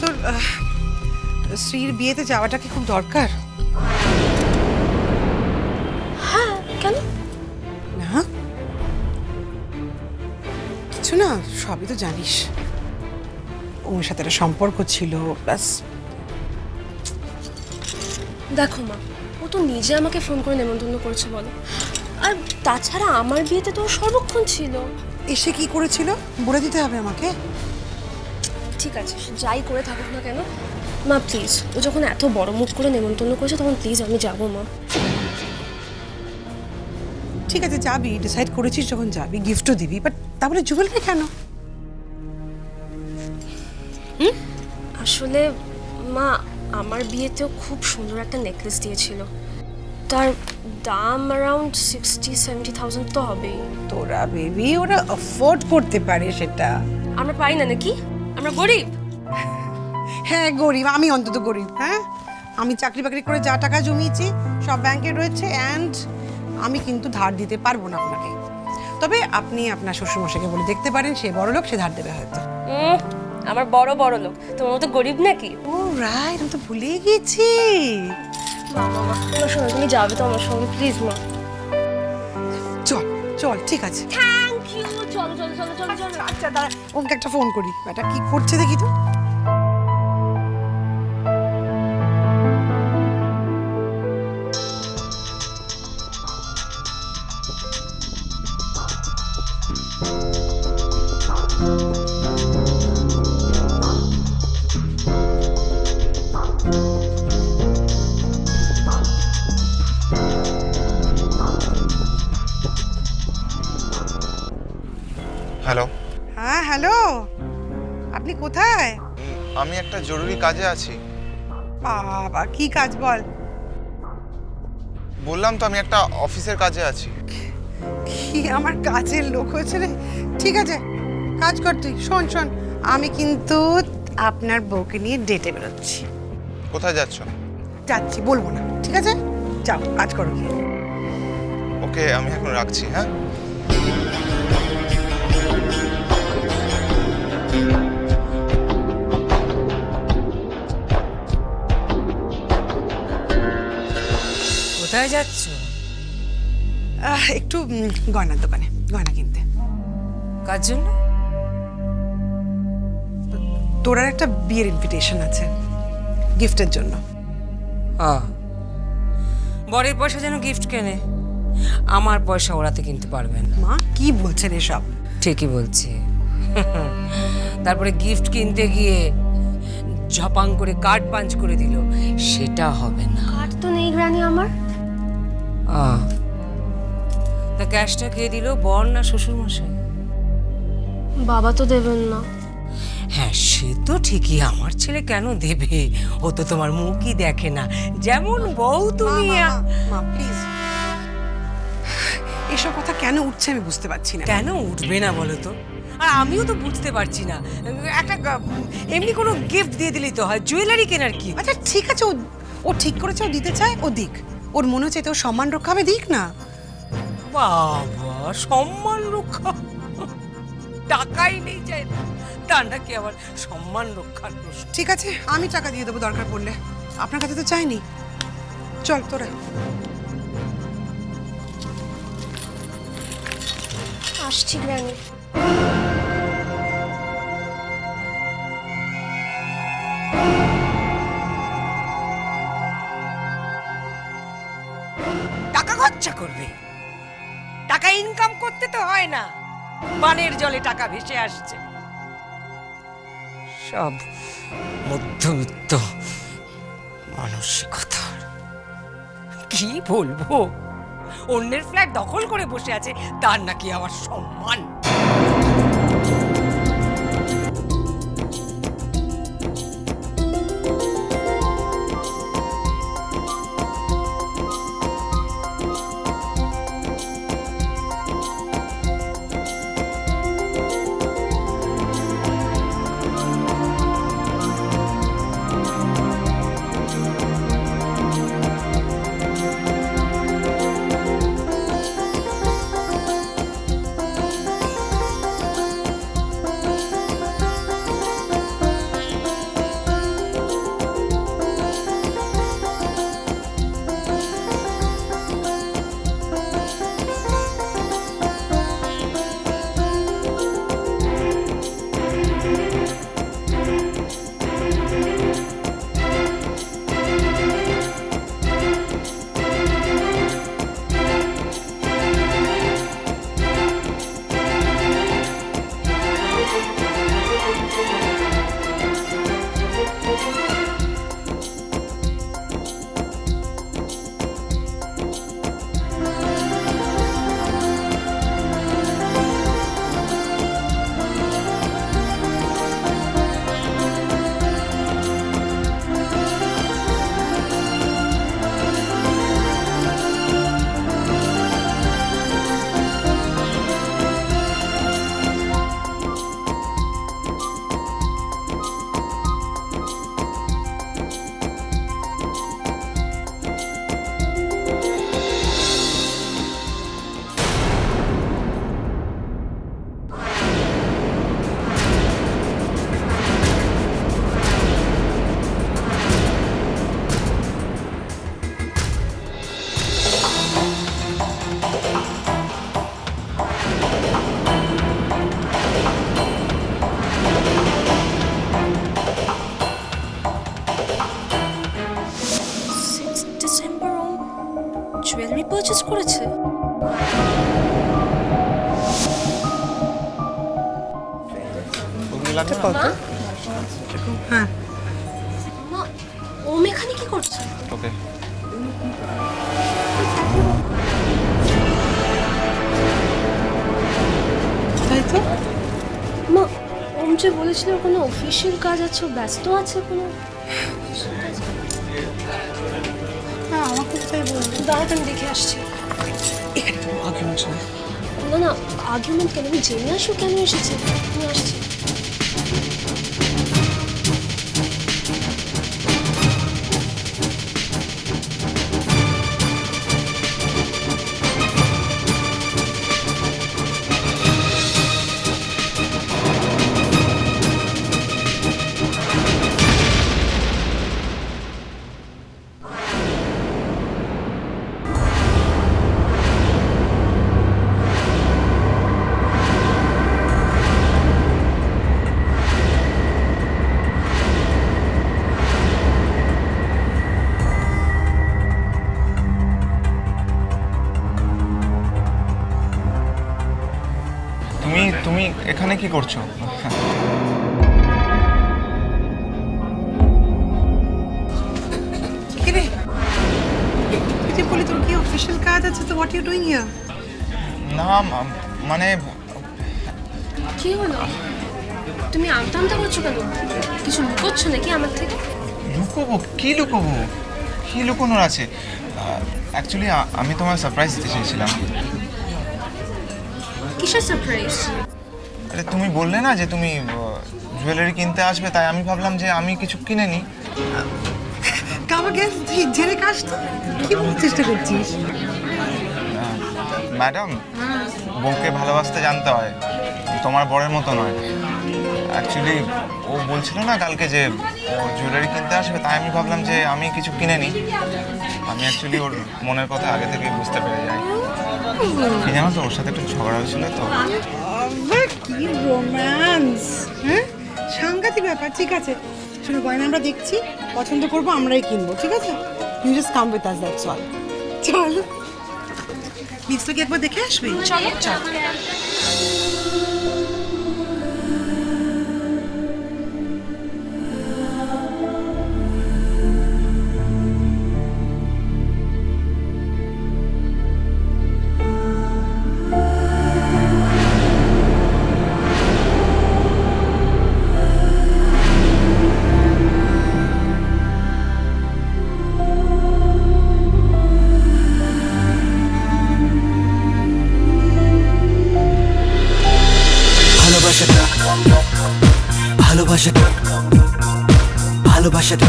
তোর শ্রীর বিয়েতে যাওয়াটা কি খুব দরকার? হ্যাঁ, কেন? না কিছু না, সবই তো জানিস। ওর সাথে একটা সম্পর্ক ছিল, প্লাস দেখো মা, ও তো নিজে আমাকে ফোন করে নেমন্তন্ন করেছে বলো। আর তাছাড়া আমার বিয়েতে তো ও সর্বক্ষণ ছিল। এসে কি করেছিল বলে দিতে হবে আমাকে। ঠিক আছে, যাই করে থাকুক না কেন মা, প্লিজ, ও যখন এত বড় মুখ করে নেমন্তন্ন করেছে তখন প্লিজ আমি যাবো মা। ঠিক আছে যাবি, ডিসাইড করেছিস যখন যাবি, গিফটও দিবি, বাট তারপরে জুয়েলারি কেন? আসলে মা, আমার বিয়েতেও খুব সুন্দর একটা নেকলেস দিয়েছিল, তার দাম অ্যারাউন্ড 60-70,000 তো হবেই। তোরা বেবি ওরা অ্যাফোর্ড করতে পারে সেটা। আমরা পারি না নাকি? আমরা গরিব। হ্যাঁ গরিব, আমি অন্তত গরিব। হ্যাঁ, আমি চাকরি বাকরি করে যা টাকা জমিয়েছি সব ব্যাংকে রয়েছে, অ্যান্ড আমি কিন্তু ধার দিতে পারবো না আপনাকে। তবে আপনি আপনার শ্বশুরমশাইকে বলে দেখতে পারেন, সে বড় লোক, সে ধার দেবে হয়তো। আমার বড় বড় লোক, তোমার মতো গরিব নাকি? ও রাইট, আমি তো ভুলেই গেছি। মা মা মা, তোমার সঙ্গে তুমি যাবে তো আমার সঙ্গে, প্লিজ মা। চল চল, ঠিক আছে। Thank you. চলো চলো চলো চলো চলো। আচ্ছা দাঁড়া, ওকে একটা ফোন করি, এটা কি করছে দেখি তো। হ্যালো। হ্যাঁ হ্যালো, আপনি কোথায়? আমি একটা জরুরি কাজে আছি। বাবা কি কাজ বল? বললাম তো আমি একটা অফিসের কাজে আছি। কি আমার কাজের লোক হয়েছে রে। ঠিক আছে কাজ কর তুই। শোন শোন, আমি কিন্তু আপনার বউকে নিয়ে ডেটে বেরোচ্ছি। কোথায় যাচ্ছ? যাচ্ছি, বলবো না, ঠিক আছে? যাও কাজ করো গিয়ে। ওকে, আমি এখন রাখছি। হ্যাঁ, কোথায় যাচ্ছ? একটু গয়নার দোকানে গয়না কিনতে। কার জন্য? তোর আর একটা বিয়ের ইনভিটেশন আছে, গিফটের জন্য। বরের পয়সা যেন গিফট কেনে, আমার পয়সা ওরাতে কিনতে পারবে না। মা কি বলছেন এসব? ঠিকই বলছি। তারপরে গিফট কিনতে গিয়ে ঝপাং করে কার্ড পাঞ্চ করে দিল, সেটা হবে না। কার্ড তো নেই গ্রানি আমার। তা ক্যাশটা কে দিল, বর না শ্বশুর মশাই? বাবা তো দেবেন না। হ্যাঁ সে তো ঠিকই, আমার ছেলে কেন দেবে? ও তো তোমার মুখই দেখে না, যেমন বউ তুমি। মা প্লিজ, এসব কথা কেন উঠছে আমি বুঝতে পারছি না। কেন উঠবে না বলো তো? আর আমিও তো বুঝতে পারছি না, একটা এমনি কোনো গিফট দিয়ে দিলেই তো হয়, জুয়েলারি কেনার কি? আচ্ছা ঠিক আছে, ও ঠিক করেছে, ও দিতে চায়, ও দিক। ওর মনে হচ্ছে তোর সম্মান রক্ষা হবে, দিক না। বাবা সম্মান রক্ষা, টাকাই নেই চাই না, তার নাকি আবার সম্মান রক্ষার প্রশ্ন? ঠিক আছে আমি টাকা দিয়ে দেবো দরকার পড়লে, আপনার কাছে তো চাইনি। চল তোরা। আসছি গ্রানি। টাকা খরচা করবে, টাকা ইনকাম করতে তো হয় না, বানের জলে টাকা ভেসে আসছে। সব মধ্যবিত্ত মানসিকতা। কি বলবো, অন্যের ফ্ল্যাট দখল করে বসে আছে, তার নাকি আমার সম্মান। পারচেজ করেছে? ওগুলো লাগবে না? মা হ্যাঁ মা ওম এখানে কি করছে? ওকে। তাই তো। মা ওম যে বলেছিল কোনো অফিসিয়াল কাজ আছে, ও ব্যস্ত আছে কোনো? হ্যাঁ আমাকে তাই বলবো। দাঁড়াতে আমি দেখে আসছি। এখানে কোনো আর্গুমেন্ট নেই। না না, আর্গুমেন্ট কেন? আমি জেনে আসো কেন এসেছে। আমি আসছি। তুমি এখানে কি করছো? কিরে তুই যে বলি তোর কি অফিসিয়াল কাজ আছে, তো হোয়াট ইউ ডুইং হিয়ার? না মানে কি হলো? তুমি আমতা আমতা করছো কেন? কিছু লুকোচ্ছ নাকি আমার থেকে? লুকোবো? কি লুকোবো? কি লুকোনোর আছে? অ্যাকচুয়ালি আমি তোমার সারপ্রাইজ দিতে চেয়েছিলাম। কিসের সারপ্রাইজ? আরে তুমি বললে না যে তুমি জুয়েলারি কিনতে আসবে, তাই আমি ভাবলাম যে আমি কিছু কিনে নিই। কাবা গেস তুই জেনে কাজ তো কি বলতে চেষ্টা করছিস? ম্যাডাম, বউকে ভালোবাসতে জানতে হয়, তোমার বরের মতো নয়। অ্যাকচুয়ালি ও বলছিল না কালকে যে ও জুয়েলারি কিনতে আসবে, তাই আমি ভাবলাম যে আমি কিছু কিনে নিই। আমি অ্যাকচুয়ালি ওর মনের কথা আগে থেকে বুঝতে পেরে যাই। কি জানো তো, ওর সাথে একটু ঝগড়া হয়েছিল তো। বাবা কি রোম্যান্স! হ্যাঁ সাংঘাতিক ব্যাপার। ঠিক আছে শোনো, গয়না আমরা দেখছি, পছন্দ করবো আমরাই কিনবো, ঠিক আছে? You just come with us, that's all. চল নিচটা কি একবার দেখে আসবি? চলো চল। ভালোবাসাটা ভালোবাসাটা